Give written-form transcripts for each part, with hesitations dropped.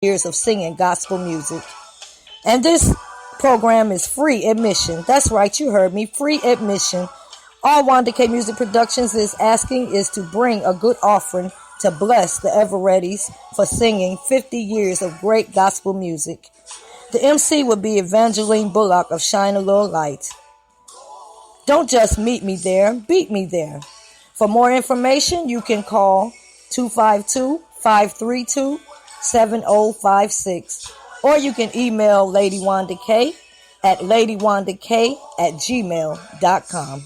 years of singing gospel music. And this program is free admission. That's right, you heard me, free admission. All Wanda K Music Productions is asking is to bring a good offering to bless the Everetties for singing 50 years of great gospel music. The MC will be Evangeline Bullock of Shine a Little Light. Don't just meet me there, beat me there. For more information, you can call 252-532-7056, or you can email Lady Wanda K at ladywandak@gmail.com.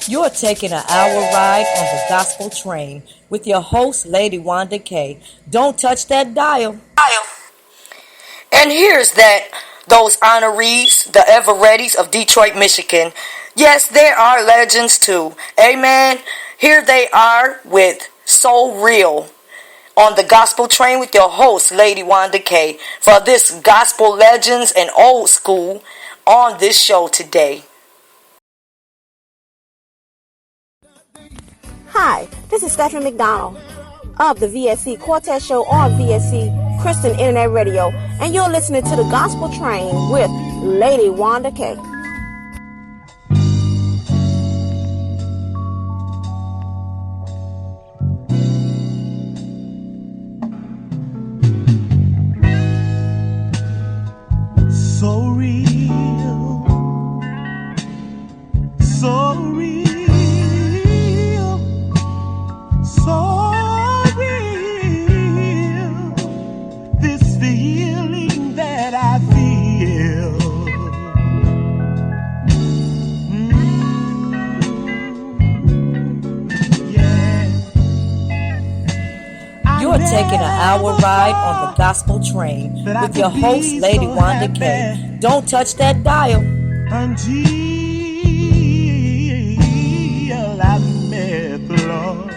You're taking an hour ride on the gospel train with your host, Lady Wanda K. Don't touch that dial. And here's those honorees, the Everetties of Detroit, Michigan. Yes, there are legends too. Amen. Here they are with So Real on the gospel train with your host, Lady Wanda K, for this gospel legends and old school on this show today. Hi, this is Stephanie McDonald of the VSC Quartet Show on VSC Christian Internet Radio, and you're listening to the Gospel Train with Lady Wanda K. So real, so real. So real, this feeling that I feel. Yeah. You're taking an hour ride on the gospel train with your host, Lady Wanda K. Don't touch that dial. Until I met the Lord.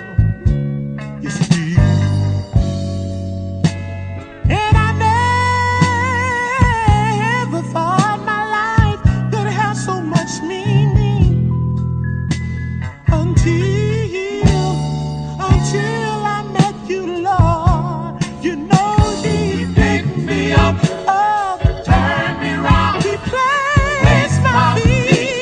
And I never thought my life could have so much meaning until I met you, Lord. You know He picked me up, turned me round, He placed my feet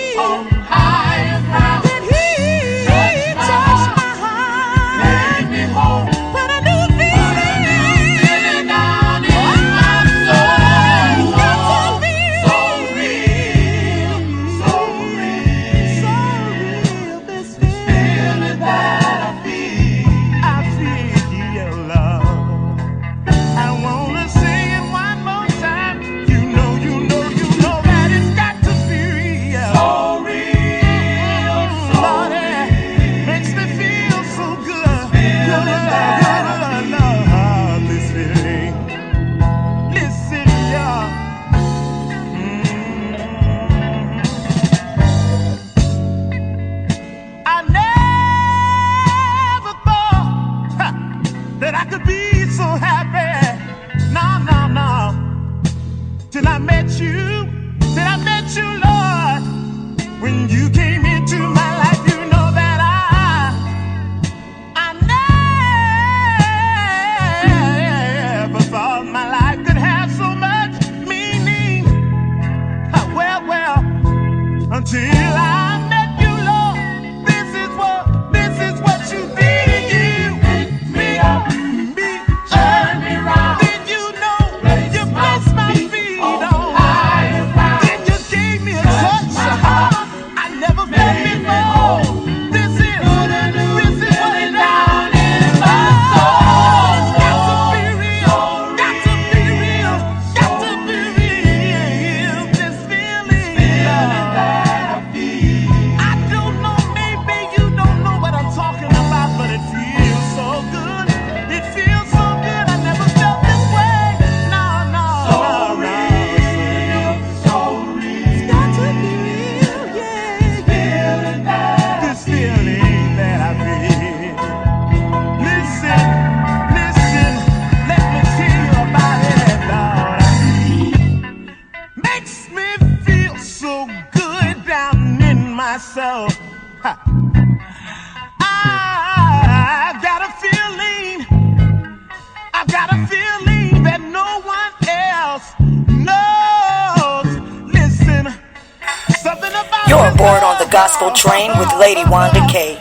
Gospel Train with Lady Wanda K.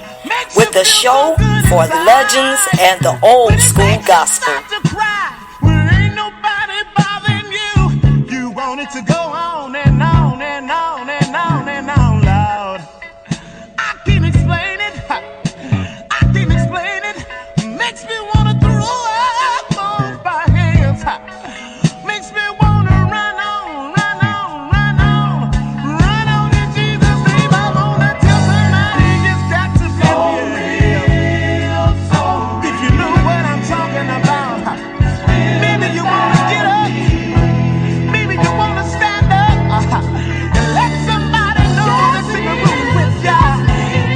With the show for the legends and the old school gospel. Ain't nobody bothering you. You want it to go on and on and on and on and on, Lord. I can't explain it. I can't explain it. Makes me wanna throw up both my hands. Makes me wanna run on, run on, run on, run on in Jesus' name. I wanna tell somebody it's got to be real. If you know what I'm talking about, maybe you wanna get up, maybe you wanna stand up, and let somebody know that's in the room with ya.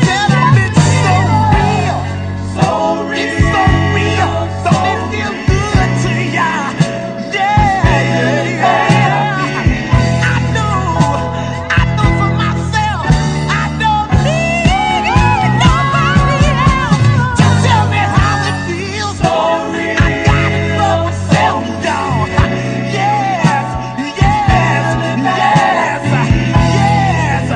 Tell them it's so real, so real, it's so real, so it feels good to ya. Yeah, yeah, yeah. I know for myself, I don't need nobody else to tell me how it feels. I got it for myself, y'all. Yes, yes, yes, yes.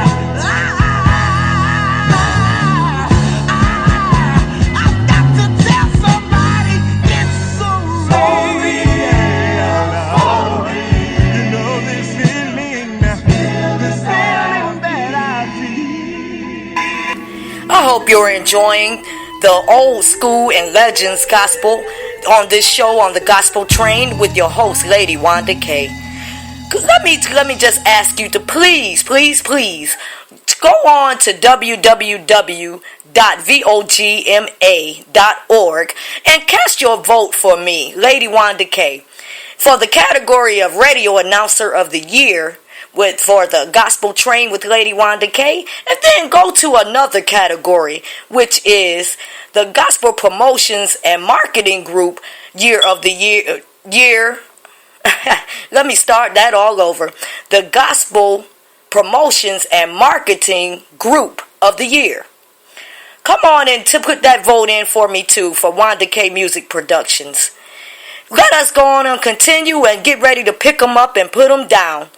I've got to tell somebody it's so real. You know this feeling that I feel. I hope you're enjoying the old school and legends gospel on this show on the Gospel Train with your host, Lady Wanda K. Let me just ask you to please go on to www.vogma.org and cast your vote for me, Lady Wanda K, for the category of Radio Announcer of the Year for the Gospel Train with Lady Wanda K, and then go to another category, which is the Gospel Promotions and Marketing Group Year of the Year. Let me start that all over. The Gospel Promotions and Marketing Group of the Year. Come on and to put that vote in for me too, for Wanda K Music Productions. Let us go on and continue and get ready to pick them up and put them down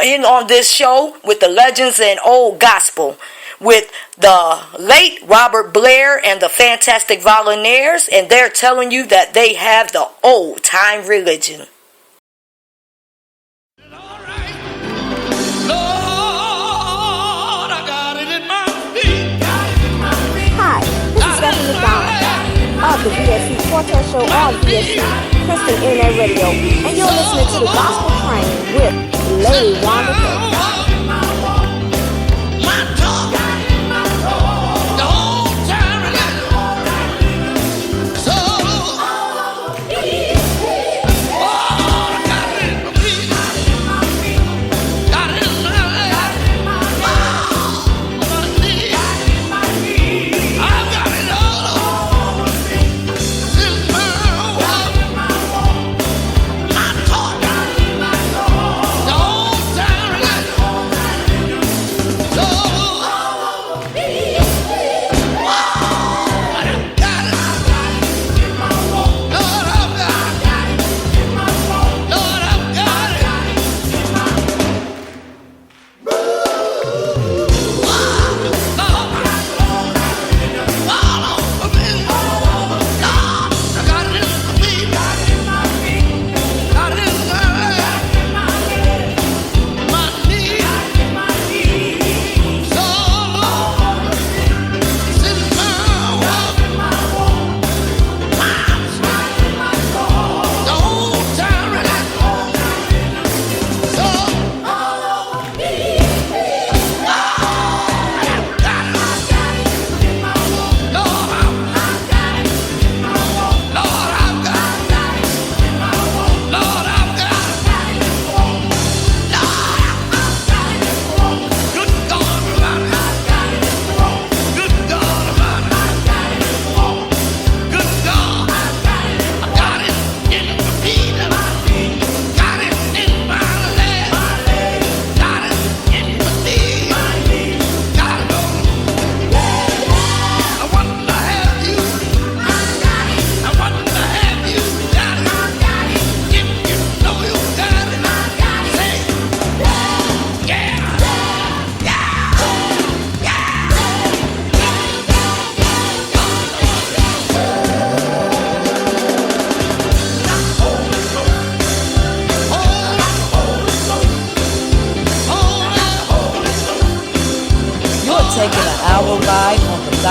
in on this show with the legends and old gospel with the late Robert Blair and the Fantastic Volunteers, and they're telling you that they have the old time religion. Hi, this is Stephanie McDonald of the VSC Quartet Show on VSC Christian Internet Radio, and you're listening to the Gospel Train with Lady Wanda K.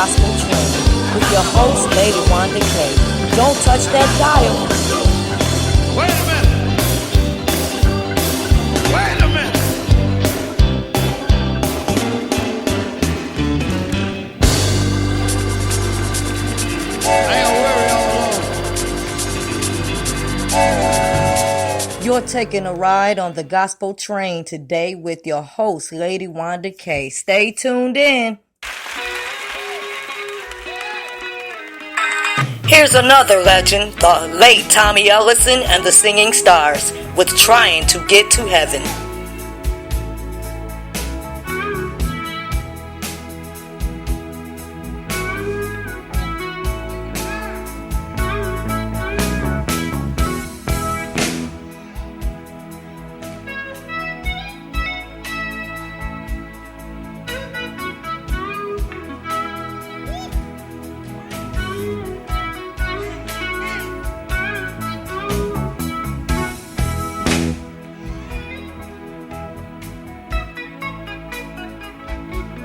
Gospel Train with your host, Lady Wanda K. Don't touch that dial. Wait a minute. Wait a minute. I ain't gonna worry all alone. You're taking a ride on the Gospel Train today with your host, Lady Wanda K. Stay tuned in. Here's another legend, the late Tommy Ellison and the Singing Stars, with Trying to Get to Heaven.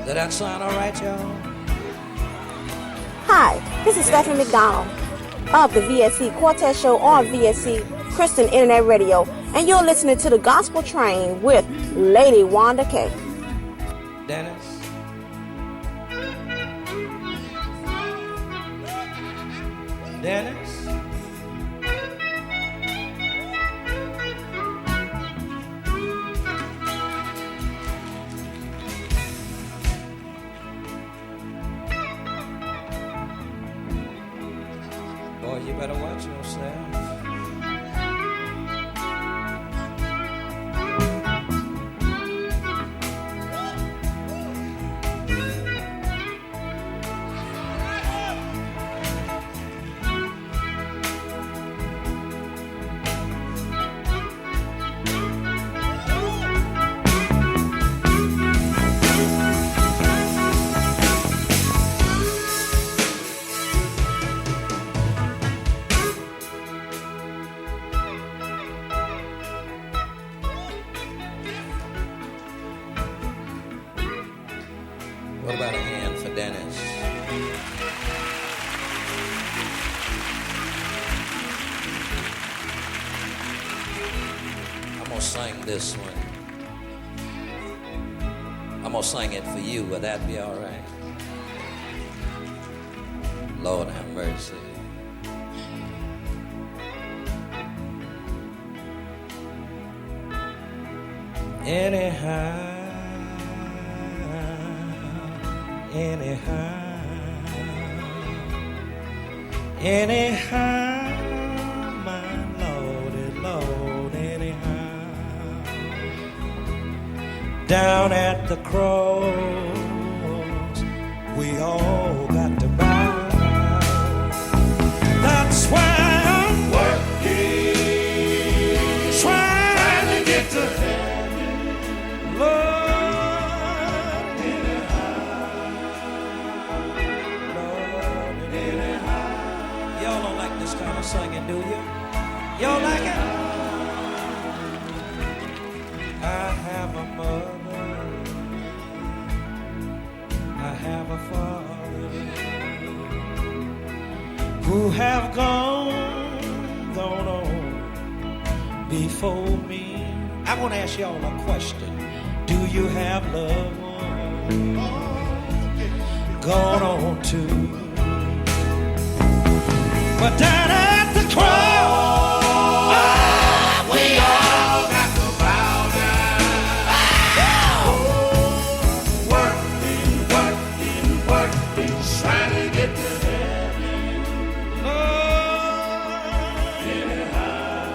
Did that sound all right, y'all? Hi, this is Stephanie McDonald of the VSC Quartet Show on VSC Christian Internet Radio, and you're listening to the Gospel Train with Lady Wanda K. Dennis? Dennis? Boy, you better watch yourself. What about a hand for Dennis? I'm gonna sing this one. I'm gonna sing it for you. Will that be all right? Lord have mercy. Anyhow. Anyhow, my Lord, anyhow, down at the cross, we all got to bow. That's why I'm working, trying to get to heaven, Lord. Y'all don't like this kind of singing, do you? Y'all like it? I have a mother, I have a father, who have gone on before me. I want to ask y'all a question. Do you have loved ones gone on too? But down at the cross, we all got to bow down. Working, trying to get to heaven. Lord, anyhow.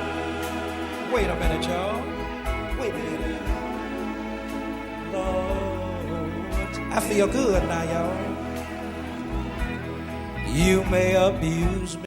Wait a minute, y'all. Wait a minute. Lord, I feel good now, y'all. You may abuse me.